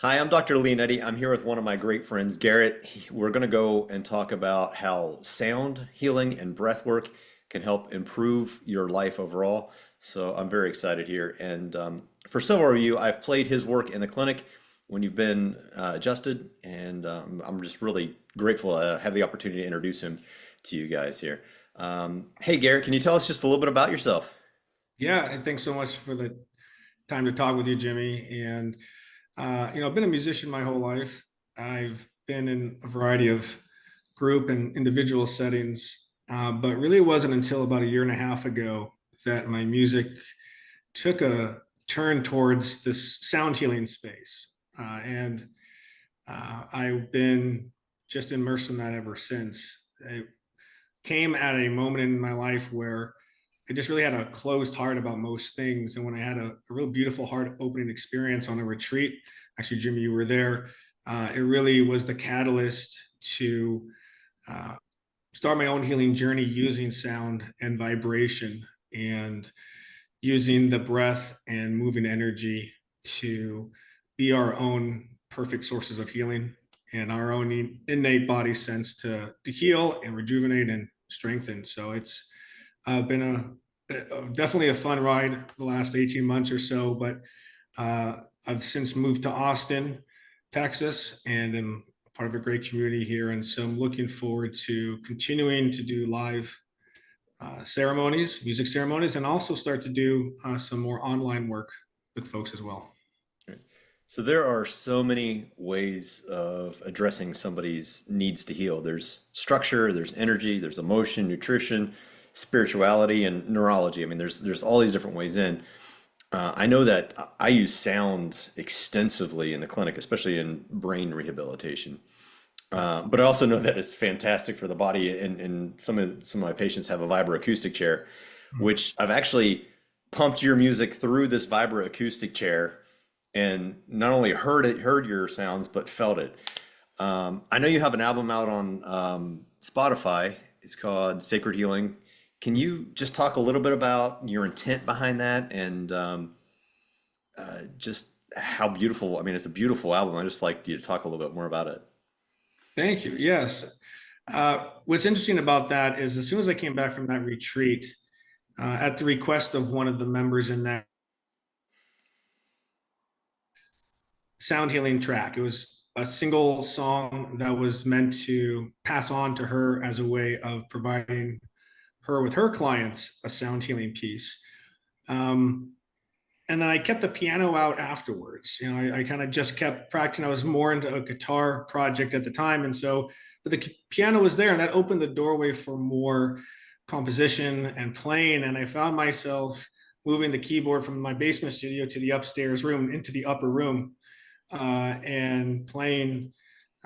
Hi, I'm Dr. Leonette. I'm here with one of my great friends, Garrett. We're going to go and talk about how sound healing and breath work can help improve your life overall. So I'm very excited here. And for several of you, I've played his work in the clinic when you've been adjusted, and I'm just really grateful that I have the opportunity to introduce him to you guys here. Hey, Garrett, can you tell us just a little bit about yourself? Yeah, and thanks so much for the time to talk with you, Jimmy. And I've been a musician my whole life. I've been in a variety of group and individual settings, but really it wasn't until about a year and a half ago that my music took a turn towards this sound healing space. I've been just immersed in that ever since. It came at a moment in my life where I just really had a closed heart about most things. And when I had a real beautiful heart opening experience on a retreat, actually, Jimmy, you were there. It really was the catalyst to uh, start my own healing journey using sound and vibration and using the breath and moving energy to be our own perfect sources of healing and our own innate body sense to heal and rejuvenate and strengthen. So it's been definitely a fun ride the last 18 months or so, but I've since moved to Austin, Texas, and am part of a great community here. And so I'm looking forward to continuing to do live ceremonies, music ceremonies, and also start to do some more online work with folks as well. Right. So there are so many ways of addressing somebody's needs to heal. There's structure, there's energy, there's emotion, nutrition, spirituality, and neurology. I mean, there's all these different ways in. I know that I use sound extensively in the clinic, especially in brain rehabilitation. But I also know that it's fantastic for the body, and some of my patients have a vibroacoustic chair, which I've actually pumped your music through this vibroacoustic chair and not only heard your sounds, but felt it. I know you have an album out on Spotify. It's called Sacred Healing. Can you just talk a little bit about your intent behind that and just how beautiful? I mean, it's a beautiful album. I just like you to talk a little bit more about it. Thank you. Yes. What's interesting about that is as soon as I came back from that retreat, at the request of one of the members in that sound healing track. It was a single song that was meant to pass on to her as a way of providing her with her clients a sound healing piece. Um, and then I kept the piano out afterwards. I kind of just kept practicing. I was more into a guitar project at the time. And so, but the piano was there and that opened the doorway for more composition and playing. And I found myself moving the keyboard from my basement studio to the upstairs room into the upper room and playing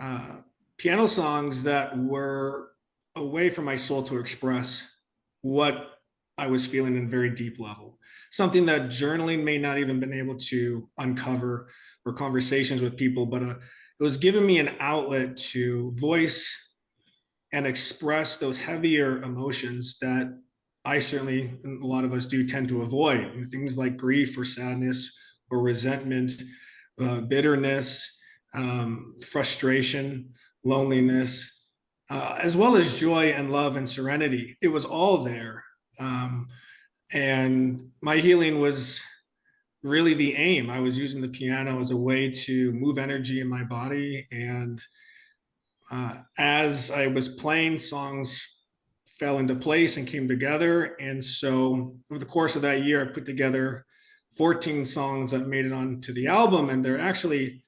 uh, piano songs that were a way for my soul to express what I was feeling in a very deep level. Something that journaling may not even been able to uncover or conversations with people, but it was giving me an outlet to voice and express those heavier emotions that I certainly, and a lot of us do tend to avoid. Things like grief or sadness or resentment, bitterness, frustration, loneliness, as well as joy and love and serenity. It was all there. Um, and my healing was really the aim. I was using the piano as a way to move energy in my body. And as I was playing, songs fell into place and came together. And so over the course of that year, I put together 14 songs that made it onto the album. And they're actually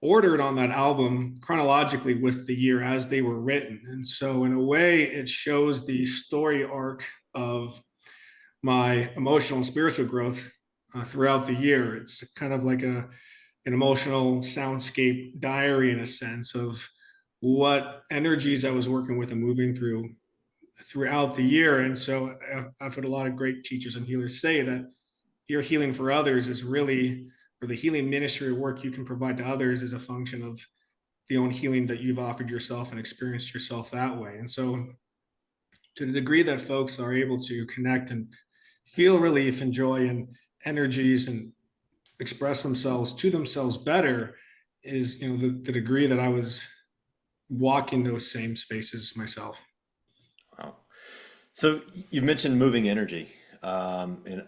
ordered on that album chronologically with the year as they were written. And so, in a way, it shows the story arc of my emotional and spiritual growth throughout the year. It's kind of like an emotional soundscape diary in a sense of what energies I was working with and moving through throughout the year. And so I've had a lot of great teachers and healers say that your healing for others is really, or the healing ministry or work you can provide to others is a function of the own healing that you've offered yourself and experienced yourself that way. And so, to the degree that folks are able to connect and feel relief and joy and energies and express themselves to themselves better, is, the degree that I was walking those same spaces myself. Wow. So you mentioned moving energy, and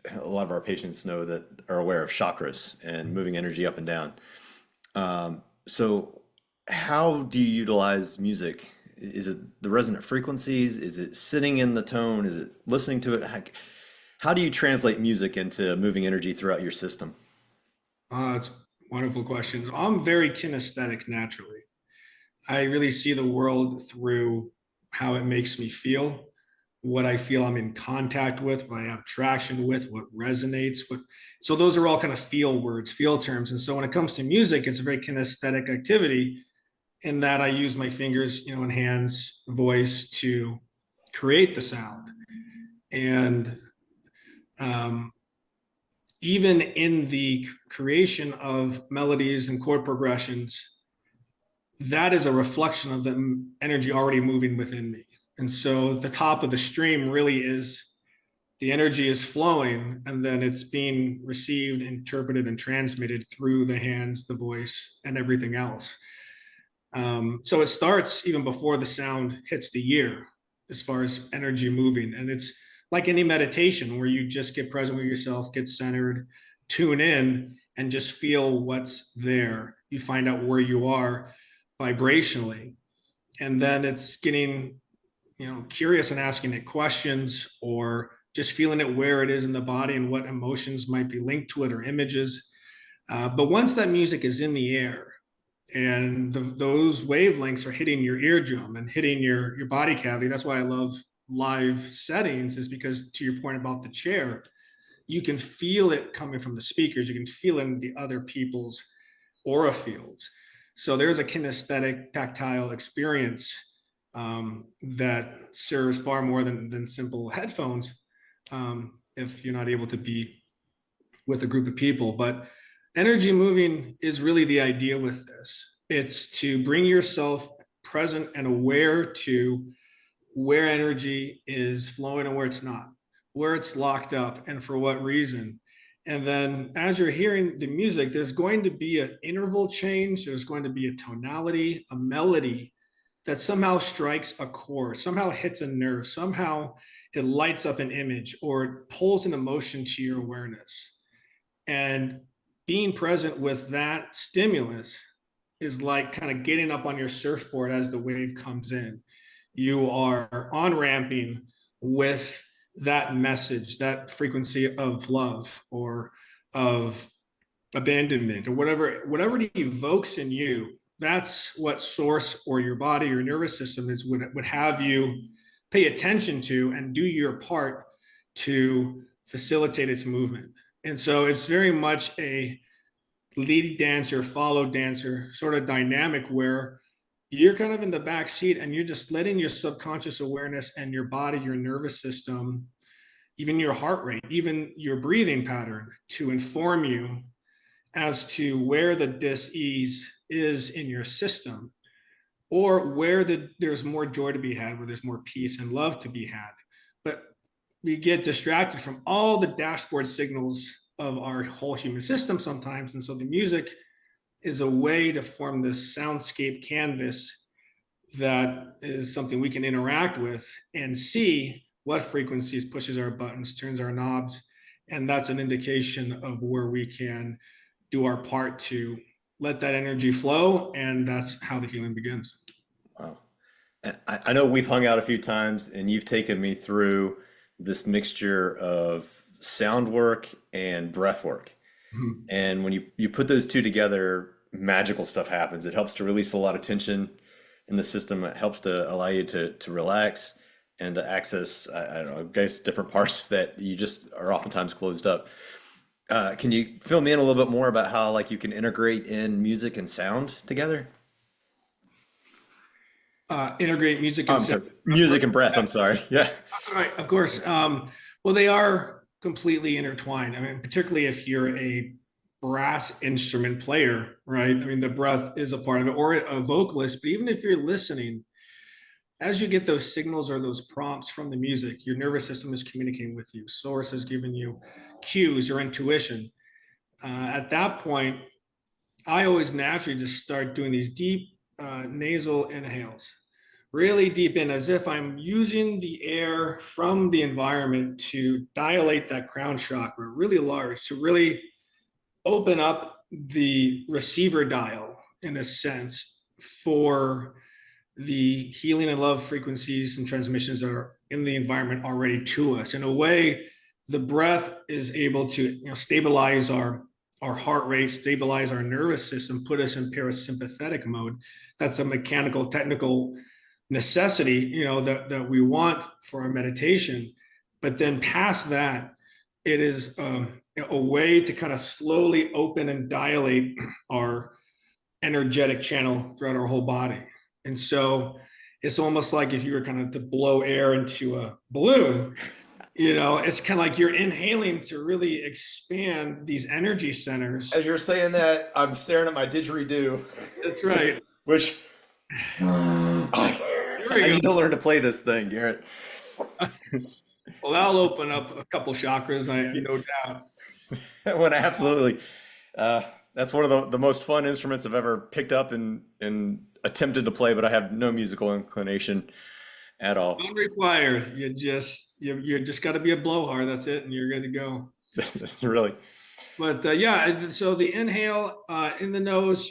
a lot of our patients know that are aware of chakras and moving energy up and down. So how do you utilize music? Is it the resonant frequencies? Is it sitting in the tone? Is it listening to it? How do you translate music into moving energy throughout your system? It's wonderful questions. I'm very kinesthetic naturally. I really see the world through how it makes me feel, what I feel I'm in contact with, what I have traction with, what resonates. So those are all kind of feel words, feel terms. And so when it comes to music, it's a very kinesthetic activity in that I use my fingers, and hands, voice to create the sound. And um, even in the creation of melodies and chord progressions, that is a reflection of the energy already moving within me. And so the top of the stream really is the energy is flowing, and then it's being received, interpreted, and transmitted through the hands, the voice, and everything else. So it starts even before the sound hits the ear, as far as energy moving. And it's like any meditation where you just get present with yourself, get centered, tune in, and just feel what's there. You find out where you are vibrationally. And then it's getting, curious and asking it questions, or just feeling it where it is in the body and what emotions might be linked to it, or images. But once that music is in the air, and those wavelengths are hitting your eardrum and hitting your body cavity. That's why I love live settings, is because, to your point about the chair, you can feel it coming from the speakers. You can feel it in the other people's aura fields. So there's a kinesthetic, tactile experience that serves far more than simple headphones, if you're not able to be with a group of people. But energy moving is really the idea with this. It's to bring yourself present and aware to where energy is flowing and where it's not, where it's locked up and for what reason. And then as you're hearing the music, there's going to be an interval change, there's going to be a tonality, a melody that somehow strikes a chord, somehow hits a nerve, somehow it lights up an image, or it pulls an emotion to your awareness. And being present with that stimulus is like kind of getting up on your surfboard as the wave comes in. You are on ramping with that message, that frequency of love or of abandonment, or whatever it evokes in you. That's what source, or your body, your nervous system is would have you pay attention to and do your part to facilitate its movement. And so it's very much a lead dancer, follow dancer sort of dynamic, where you're kind of in the back seat and you're just letting your subconscious awareness and your body, your nervous system, even your heart rate, even your breathing pattern, to inform you as to where the dis-ease is in your system, or where there's more joy to be had, where there's more peace and love to be had. But we get distracted from all the dashboard signals of our whole human system sometimes. And so the music is a way to form this soundscape canvas that is something we can interact with and see what frequencies pushes our buttons, turns our knobs. And that's an indication of where we can do our part to let that energy flow. And that's how the healing begins. Wow. And I know we've hung out a few times and you've taken me through this mixture of sound work and breath work. Mhm. And when you put those two together, magical stuff happens. It helps to release a lot of tension in the system. It helps to allow you to relax and to access, I don't know, I guess different parts that you just are oftentimes closed up. Can you fill me in a little bit more about how like you can integrate in music and sound together? Integrate music and I'm sound. sorry, music and breath. I'm sorry. Yeah. That's all right, of course. Well, they are completely intertwined. I mean, particularly if you're a brass instrument player, right? I mean, the breath is a part of it, or a vocalist. But even if you're listening, as you get those signals or those prompts from the music, your nervous system is communicating with you. Source is giving you cues or intuition. At that point, I always naturally just start doing these deep nasal inhales, really deep in, as if I'm using the air from the environment to dilate that crown chakra really large, to really open up the receiver dial in a sense for the healing and love frequencies and transmissions that are in the environment already to us. In a way, the breath is able to, stabilize our heart rate, stabilize our nervous system, put us in parasympathetic mode. That's a mechanical, technical necessity, that we want for our meditation. But then past that, it is a way to kind of slowly open and dilate our energetic channel throughout our whole body. And so it's almost like if you were kind of to blow air into a balloon, it's kind of like you're inhaling to really expand these energy centers. As you're saying that, I'm staring at my didgeridoo, That's right. which There I we need to go. learn to play this thing, Garrett. Well, that'll open up a couple chakras, I no doubt. When absolutely, uh, that's one of the most fun instruments I've ever picked up and attempted to play, but I have no musical inclination at all. Unrequired. You just got to be a blowhard. That's it, and you're good to go. Really. But yeah, so the inhale in the nose,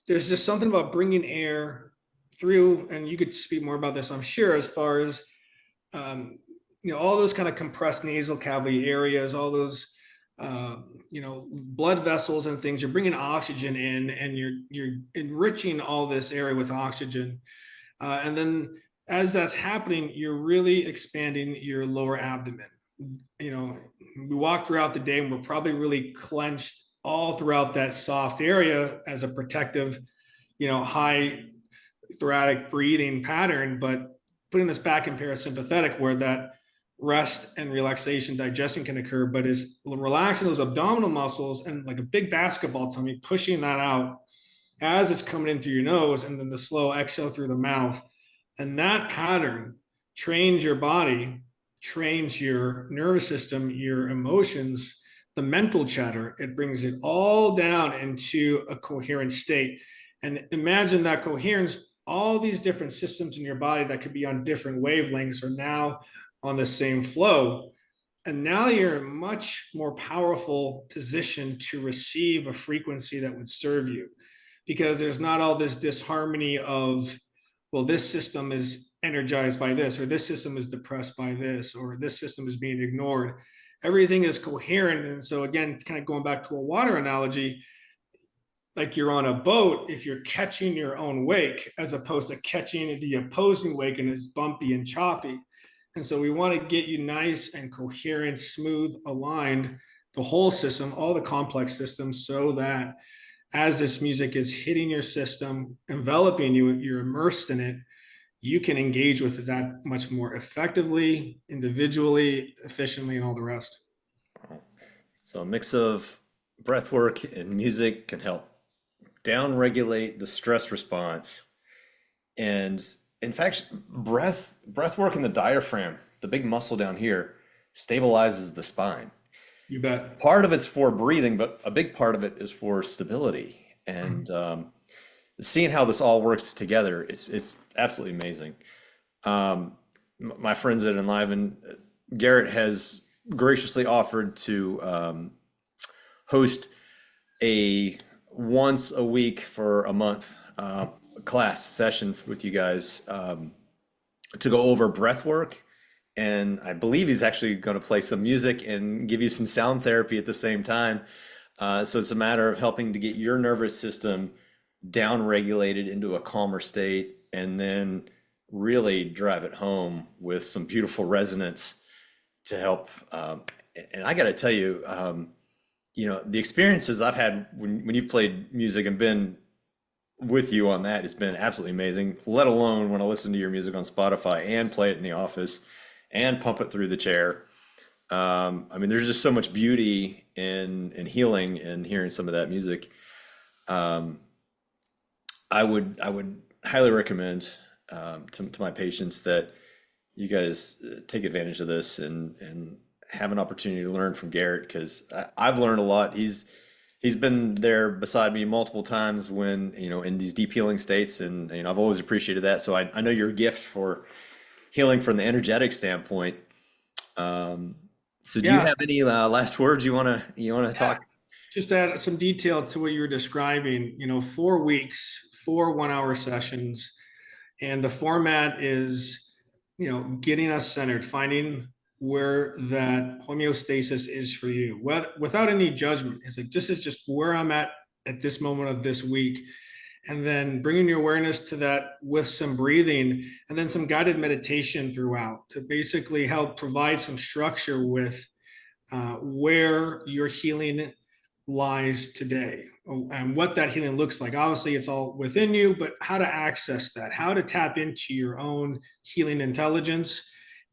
there's just something about bringing air through, and you could speak more about this, I'm sure, as far as all those kind of compressed nasal cavity areas, all those blood vessels and things. You're bringing oxygen in, and you're enriching all this area with oxygen, and then as that's happening, you're really expanding your lower abdomen. We walk throughout the day, and we're probably really clenched all throughout that soft area as a protective, high thoracic breathing pattern, but putting us back in parasympathetic where that rest and relaxation digestion can occur, but is relaxing those abdominal muscles and like a big basketball tummy, pushing that out as it's coming in through your nose, and then the slow exhale through the mouth. And that pattern trains your body, trains your nervous system, your emotions, the mental chatter. It brings it all down into a coherent state. And imagine that coherence, all these different systems in your body that could be on different wavelengths are now on the same flow. And now you're in a much more powerful position to receive a frequency that would serve you, because there's not all this disharmony of, well, this system is energized by this, or this system is depressed by this, or this system is being ignored. Everything is coherent. And so again, kind of going back to a water analogy, like you're on a boat, if you're catching your own wake as opposed to catching the opposing wake and it's bumpy and choppy. And so we want to get you nice and coherent, smooth, aligned, the whole system, all the complex systems, so that as this music is hitting your system, enveloping you, you're immersed in it, you can engage with it that much more effectively, individually, efficiently, and all the rest. So a mix of breath work and music can help down-regulate the stress response. And in fact, breath work in the diaphragm, the big muscle down here, stabilizes the spine. You bet. Part of it's for breathing, but a big part of it is for stability. And seeing how this all works together, it's absolutely amazing. My friends at Enliven, Garrett has graciously offered to host a once a week for a month class session with you guys to go over breath work. And I believe he's actually going to play some music and give you some sound therapy at the same time. So it's a matter of helping to get your nervous system down regulated into a calmer state, and then really drive it home with some beautiful resonance to help. And I got to tell you, the experiences I've had when you've played music and been with you on that, it's been absolutely amazing, let alone when I listen to your music on Spotify and play it in the office and pump it through the chair. There's just so much beauty in healing and hearing some of that music. I would highly recommend to my patients that you guys take advantage of this and have an opportunity to learn from Garrett, because I've learned a lot. He's he's been there beside me multiple times when, in these deep healing states, and I've always appreciated that. So I know your gift for healing from the energetic standpoint. Um, so do you Yeah, have any last words you want to yeah. talk? Just to add some detail to what you were describing, 4 weeks, 4 1 hour sessions, and the format is, getting us centered, finding where that homeostasis is for you, without any judgment. It's like, this is just where I'm at this moment of this week. And then bringing your awareness to that with some breathing and then some guided meditation throughout to basically help provide some structure with where your healing lies today and what that healing looks like. Obviously, it's all within you, but how to access that, how to tap into your own healing intelligence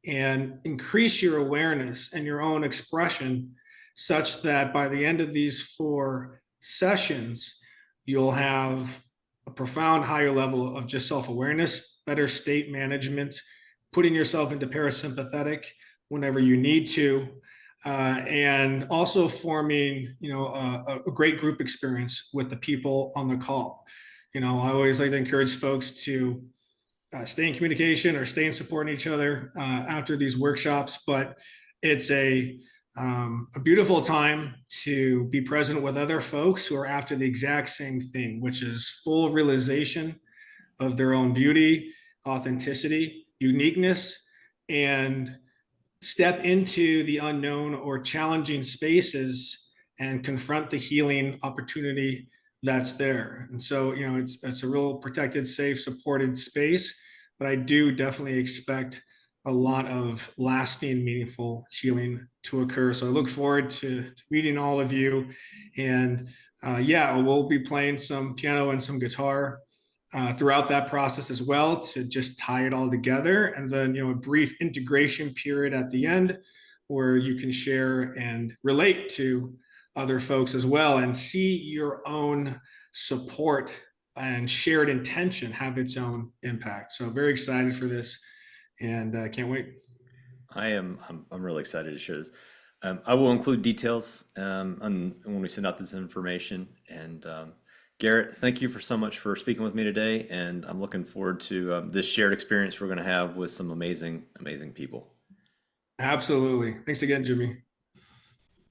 and increase your awareness and your own expression such that by the end of these 4 sessions, you'll have a profound higher level of just self-awareness, better state management, putting yourself into parasympathetic whenever you need to, and also forming, a great group experience with the people on the call. I always like to encourage folks to stay in communication or stay in supporting each other after these workshops. But it's a beautiful time to be present with other folks who are after the exact same thing, which is full realization of their own beauty, authenticity, uniqueness, and step into the unknown or challenging spaces and confront the healing opportunity that's there. And so, it's a real protected, safe, supported space, but I do definitely expect a lot of lasting, meaningful healing to occur. So I look forward to meeting all of you. And yeah, we'll be playing some piano and some guitar throughout that process as well to just tie it all together. And then, a brief integration period at the end where you can share and relate to other folks as well and see your own support and shared intention have its own impact. So very excited for this and can't wait. I'm really excited to share this. I will include details when we send out this information. And Garrett, thank you for so much for speaking with me today. And I'm looking forward to this shared experience we're going to have with some amazing, amazing people. Absolutely. Thanks again, Jimmy.